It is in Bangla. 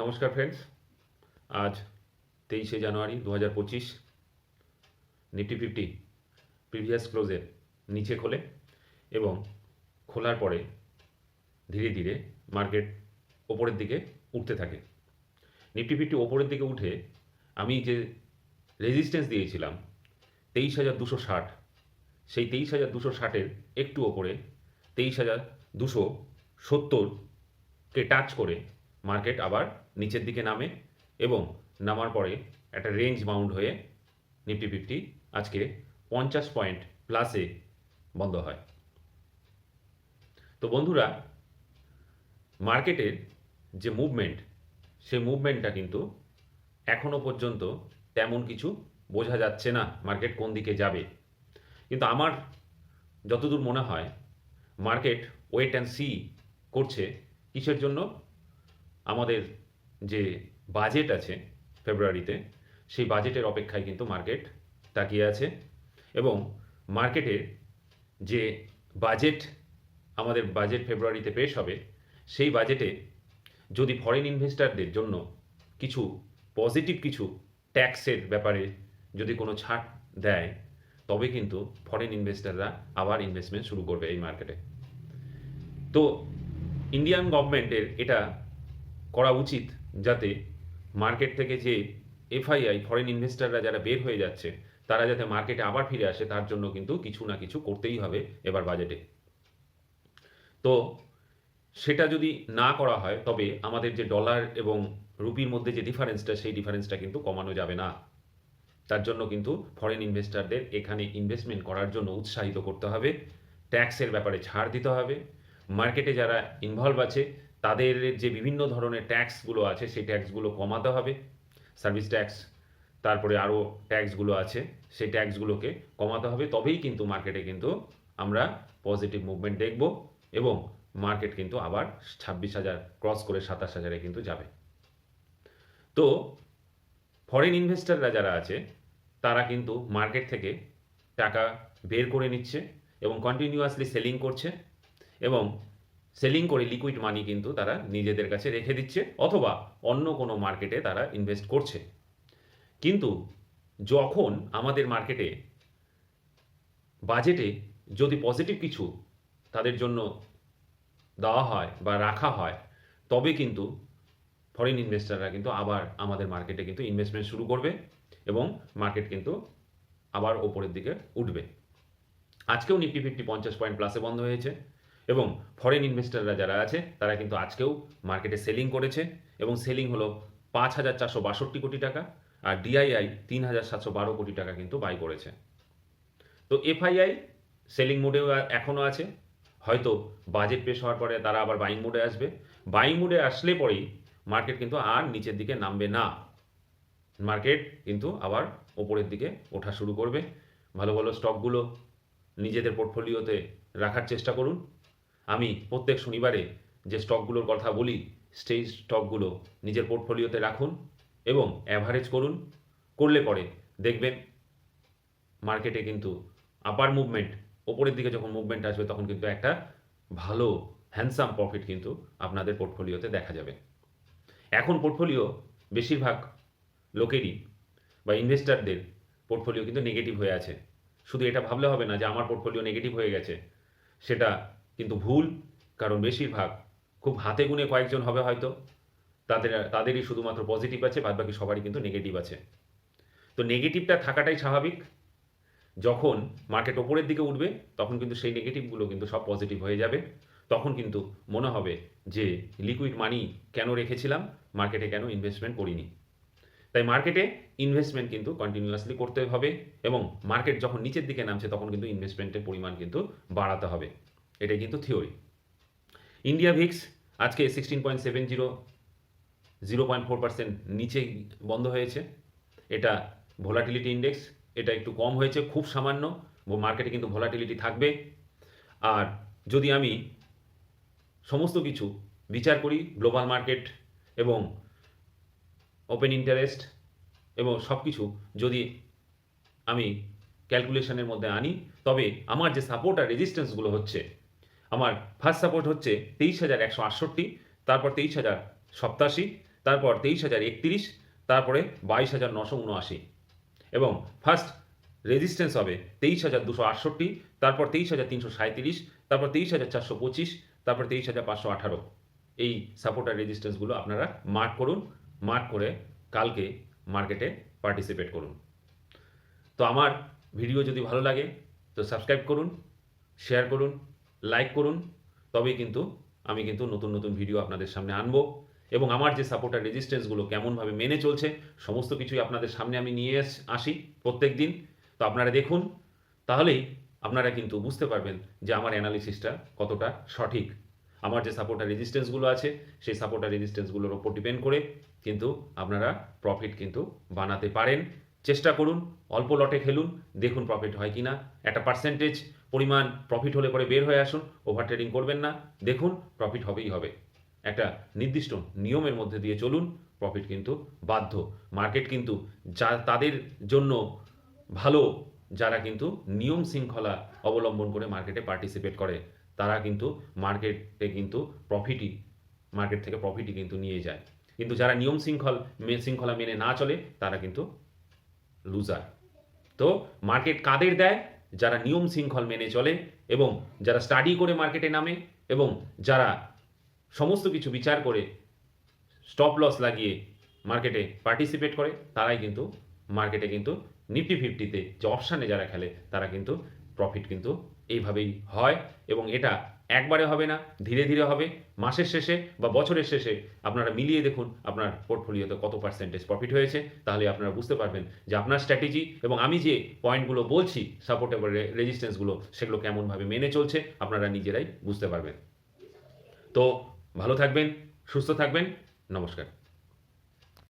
নমস্কার ফ্রেন্ডস। আজ 23শে জানুয়ারি 2025। নিফটি ফিফটি প্রিভিয়াস ক্লোজের নিচে খোলে এবং খোলার পরে ধীরে ধীরে মার্কেট ওপরের দিকে উঠতে থাকে। নিফটি ফিফটি ওপরের দিকে উঠে আমি যে রেজিস্ট্যান্স দিয়েছিলাম 23,260, সেই 23,260-এর একটু ওপরে 23,270-কে টাচ করে মার্কেট আবার নিচের দিকে নামে এবং নামার পরে একটা রেঞ্জ বাউন্ড হয়ে নিফটি ফিফটি আজকে 50 পয়েন্ট প্লাসে বন্ধ হয়। তো বন্ধুরা, মার্কেটের যে মুভমেন্ট, সেই মুভমেন্টটা কিন্তু এখনও পর্যন্ত তেমন কিছু বোঝা যাচ্ছে না মার্কেট কোন দিকে যাবে। কিন্তু আমার যতদূর মনে হয় মার্কেট ওয়েট অ্যান্ড সি করছে। কিসের জন্য? আমাদের যে বাজেট আছে ফেব্রুয়ারিতে, সেই বাজেটের অপেক্ষায় কিন্তু মার্কেট তাকিয়ে আছে এবং মার্কেটের যে বাজেট, আমাদের বাজেট ফেব্রুয়ারিতে পেশ হবে, সেই বাজেটে যদি ফরেন ইনভেস্টারদের জন্য কিছু পজিটিভ কিছু ট্যাক্সের ব্যাপারে যদি কোনো ছাড় দেয়, তবে কিন্তু ফরেন ইনভেস্টাররা আবার ইনভেস্টমেন্ট শুরু করবে এই মার্কেটে। তো ইন্ডিয়ান গভর্নমেন্টের এটা করা উচিত, যাতে মার্কেট থেকে যে এফআইআই ফরেন ইনভেস্টাররা যারা বের হয়ে যাচ্ছে, তারা যাতে মার্কেটে আবার ফিরে আসে, তার জন্য কিন্তু কিছু না কিছু করতেই হবে এবার বাজেটে। তো সেটা যদি না করা হয়, তবে আমাদের যে ডলার এবং রুপির মধ্যে যে ডিফারেন্সটা, সেই ডিফারেন্সটা কিন্তু কমানো যাবে না। তার জন্য কিন্তু ফরেন ইনভেস্টারদের এখানে ইনভেস্টমেন্ট করার জন্য উৎসাহিত করতে হবে, ট্যাক্সের ব্যাপারে ছাড় দিতে হবে। মার্কেটে যারা ইনভলভ আছে তাদের যে বিভিন্ন ধরনের ট্যাক্সগুলো আছে, সেই ট্যাক্সগুলো কমাতে হবে। সার্ভিস ট্যাক্স, তারপরে আরও ট্যাক্সগুলো আছে, সেই ট্যাক্সগুলোকে কমাতে হবে। তবেই কিন্তু মার্কেটে কিন্তু আমরা পজিটিভ মুভমেন্ট দেখব এবং মার্কেট কিন্তু আবার 26,000 ক্রস করে 27,000-এ কিন্তু যাবে। তো ফরেন ইনভেস্টাররা যারা আছে তারা কিন্তু মার্কেট থেকে টাকা বের করে নিচ্ছে এবং কন্টিনিউয়াসলি সেলিং করছে এবং সেলিং করে লিকুইড মানি কিন্তু তারা নিজেদের কাছে রেখে দিচ্ছে অথবা অন্য কোনো মার্কেটে তারা ইনভেস্ট করছে। কিন্তু যখন আমাদের মার্কেটে বাজেটে যদি পজিটিভ কিছু তাদের জন্য দেওয়া হয় বা রাখা হয়, তবে কিন্তু ফরেন ইনভেস্টাররা কিন্তু আবার আমাদের মার্কেটে কিন্তু ইনভেস্টমেন্ট শুরু করবে এবং মার্কেট কিন্তু আবার ওপরের দিকে উঠবে। আজকেও নিফটি ফিফটি 50 পয়েন্ট প্লাসে বন্ধ হয়েছে এবং ফরেন ইনভেস্টাররা যারা আছে তারা কিন্তু আজকেও মার্কেটে সেলিং করেছে এবং সেলিং হলো 5,462 কোটি টাকা, আর ডিআইআই 3,712 কোটি টাকা কিন্তু বাই করেছে। তো এফআইআই সেলিং মোডেও এখনও আছে, হয়তো বাজেট পেশ হওয়ার পরে তারা আবার বাইং মোডে আসবে। বাইং মোডে আসলে পরেই মার্কেট কিন্তু আর নিচের দিকে নামবে না, মার্কেট কিন্তু আবার ওপরের দিকে ওঠা শুরু করবে। ভালো ভালো স্টকগুলো নিজেদের পোর্টফোলিওতে রাখার চেষ্টা করুন। আমি প্রত্যেক শনিবারে যে স্টকগুলোর কথা বলি, সেই স্টকগুলো নিজের পোর্টফোলিওতে রাখুন এবং অ্যাভারেজ করুন। করলে পরে দেখবেন মার্কেটে কিন্তু আপার মুভমেন্ট, ওপরের দিকে যখন মুভমেন্ট আসবে, তখন কিন্তু একটা ভালো হ্যান্ডসাম প্রফিট কিন্তু আপনাদের পোর্টফোলিওতে দেখা যাবে। এখন পোর্টফোলিও বেশিরভাগ লোকেরই বা ইনভেস্টারদের পোর্টফোলিও কিন্তু নেগেটিভ হয়ে আছে। শুধু এটা ভাবলে হবে না যে আমার পোর্টফোলিও নেগেটিভ হয়ে গেছে, সেটা কিন্তু ভুল। কারণ বেশিরভাগ, খুব হাতে গুনে কয়েকজন হবে হয়তো, তাদেরই শুধুমাত্র পজিটিভ আছে, বাদবাকি সবারই কিন্তু নেগেটিভ আছে। তো নেগেটিভটা থাকাটাই স্বাভাবিক। যখন মার্কেট ওপরের দিকে উঠবে, তখন কিন্তু সেই নেগেটিভগুলো কিন্তু সব পজিটিভ হয়ে যাবে। তখন কিন্তু মনে হবে যে লিকুইড মানি কেন রেখেছিলাম, মার্কেটে কেন ইনভেস্টমেন্ট করিনি। তাই মার্কেটে ইনভেস্টমেন্ট কিন্তু কন্টিনিউয়াসলি করতে হবে এবং মার্কেট যখন নিচের দিকে নামছে, তখন কিন্তু ইনভেস্টমেন্টের পরিমাণ কিন্তু বাড়াতে হবে। এটাই কিন্তু থিওরি। ইন্ডিয়া ভিক্স আজকে 16.70, 0.4% নিচে বন্ধ হয়েছে। এটা ভোলাটিলিটি ইন্ডেক্স, এটা একটু কম হয়েছে, খুব সামান্য। মার্কেটে কিন্তু ভোলাটিলিটি থাকবে। আর যদি আমি সমস্ত কিছু বিচার করি, গ্লোবাল মার্কেট এবং ওপেন ইন্টারেস্ট এবং সব কিছু যদি আমি ক্যালকুলেশনের মধ্যে আনি, তবে আমার যে সাপোর্ট আর রেজিস্ট্যান্সগুলো হচ্ছে, আমার ফার্স্ট সাপোর্ট হচ্ছে 23,168, তারপর 23,087, তারপর 23,031, তারপরে 22,979 এবং ফার্স্ট রেজিস্ট্যান্স হবে 23,268, তারপর 23,337, তারপর 23,425, তারপর 23,518। এই সাপোর্ট আর রেজিস্ট্যান্সগুলো আপনারা মার্ক করুন, মার্ক করে কালকে মার্কেটে পার্টিসিপেট করুন। তো আমার ভিডিও যদি ভালো লাগে তো সাবস্ক্রাইব করুন, শেয়ার করুন, লাইক করুন, তবেই কিন্তু আমি কিন্তু নতুন নতুন ভিডিও আপনাদের সামনে আনবো এবং আমার যে সাপোর্ট আর রেজিস্ট্যান্সগুলো কেমনভাবে মেনে চলছে সমস্ত কিছুই আপনাদের সামনে আমি নিয়ে আসি প্রত্যেক দিন। তো আপনারা দেখুন, তাহলেই আপনারা কিন্তু বুঝতে পারবেন যে আমার অ্যানালিসিসটা কতটা সঠিক। আমার যে সাপোর্ট আর রেজিস্ট্যান্সগুলো আছে সেই সাপোর্ট আর রেজিস্ট্যান্সগুলোর উপর ডিপেন্ড করে কিন্তু আপনারা প্রফিট কিন্তু বানাতে পারেন। চেষ্টা করুন, অল্প লটে খেলুন, দেখুন প্রফিট হয় কি না। একটা পার্সেন্টেজ পরিমাণ প্রফিট হলে পরে বের হয়ে আসুন, ওভার ট্রেডিং করবেন না, দেখুন প্রফিট হবেই হবে। একটা নির্দিষ্ট নিয়মের মধ্যে দিয়ে চলুন, প্রফিট কিন্তু বাধ্য। মার্কেট কিন্তু যা তাদের জন্য ভালো যারা কিন্তু নিয়ম শৃঙ্খলা অবলম্বন করে মার্কেটে পার্টিসিপেট করে, তারা কিন্তু মার্কেট থেকে প্রফিটই কিন্তু নিয়ে যায়। কিন্তু যারা নিয়ম শৃঙ্খলা মেনে না চলে তারা কিন্তু লুজার। তো মার্কেট কাদের দেয়? যারা নিয়ম শৃঙ্খল মেনে চলে এবং যারা স্টাডি করে মার্কেটে নামে এবং যারা সমস্ত কিছু বিচার করে স্টপ লস লাগিয়ে মার্কেটে পার্টিসিপেট করে, তারাই কিন্তু মার্কেটে কিন্তু নিফটি ফিফটিতে যে অপশানে যারা খেলে তারা কিন্তু প্রফিট কিন্তু এইভাবেই হয় এবং এটা একবারে হবে না, ধীরে ধীরে হবে। মাসের শেষে বা বছরের শেষে আপনারা মিলিয়ে দেখুন আপনার পোর্টফোলিওতে কত পার্সেন্টেজ প্রফিট হয়েছে, তাহলে আপনারা বুঝতে পারবেন যে আপনার স্ট্র্যাটেজি এবং আমি যে পয়েন্টগুলো বলছি সাপোর্ট এবং রেজিস্ট্যান্সগুলো সেগুলো কেমনভাবে মেনে চলছে আপনারা নিজেরাই বুঝতে পারবেন। তো ভালো থাকবেন, সুস্থ থাকবেন, নমস্কার।